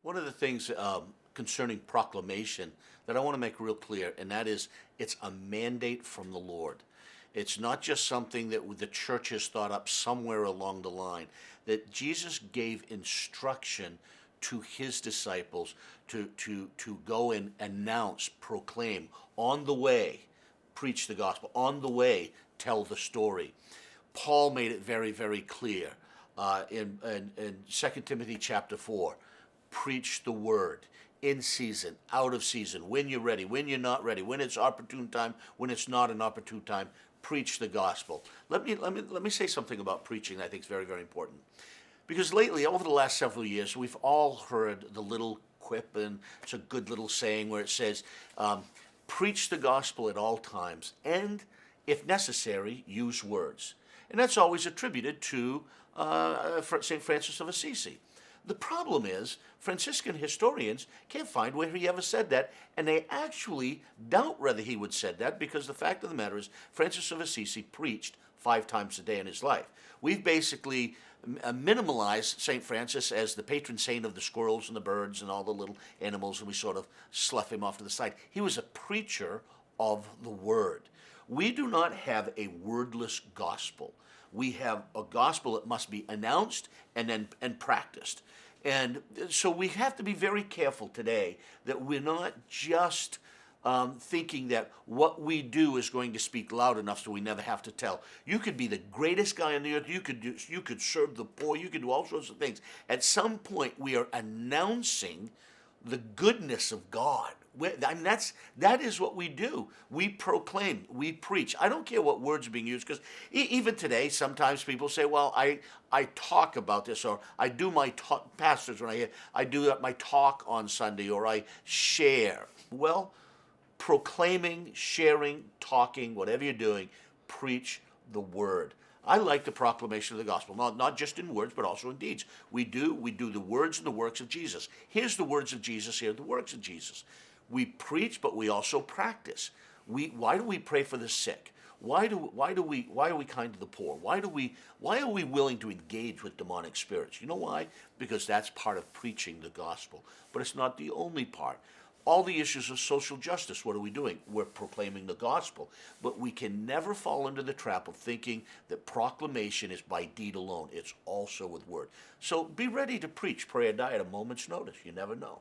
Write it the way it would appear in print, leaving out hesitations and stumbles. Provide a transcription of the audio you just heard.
One of the things concerning proclamation that I want to make real clear, and that is it's a mandate from the Lord. It's not just something that the church has thought up somewhere along the line, that Jesus gave instruction to his disciples to go and announce, proclaim, on the way, preach the gospel, on the way, tell the story. Paul made it very, very clear in 2 Timothy chapter 4. Preach the word in season, out of season, when you're ready, when you're not ready, when it's opportune time, when it's not an opportune time. Preach the gospel. Let me say something about preaching that I think is very, very important. Because lately, over the last several years, we've all heard the little quip, and it's a good little saying where it says, preach the gospel at all times, and if necessary, use words. And that's always attributed to St. Francis of Assisi. The problem is, Franciscan historians can't find where he ever said that, and they actually doubt whether he would said that, because the fact of the matter is, Francis of Assisi preached 5 times a day in his life. We've basically minimalized St. Francis as the patron saint of the squirrels and the birds and all the little animals, and we sort of slough him off to the side. He was a preacher of the word. We do not have a wordless gospel. We have a gospel that must be announced and practiced. And so we have to be very careful today that we're not just thinking that what we do is going to speak loud enough so we never have to tell. You could be the greatest guy on the earth. You could serve the poor. You could do all sorts of things. At some point, we are announcing the goodness of God. That is what we do. We proclaim, we preach. I don't care what words are being used, because even today, sometimes people say, well, I talk about this, or I do my talk, pastors, when I do my talk on Sunday, or I share. Well, proclaiming, sharing, talking, whatever you're doing, preach the word. I like the proclamation of the gospel, not just in words, but also in deeds. We do the words and the works of Jesus. Here's the words of Jesus, here are the works of Jesus. We preach, but we also practice. Why do we pray for the sick? Why are we kind to the poor? Why are we willing to engage with demonic spirits? You know why? Because that's part of preaching the gospel. But it's not the only part. All the issues of social justice, what are we doing? We're proclaiming the gospel. But we can never fall into the trap of thinking that proclamation is by deed alone. It's also with word. So be ready to preach, pray, or die at a moment's notice. You never know.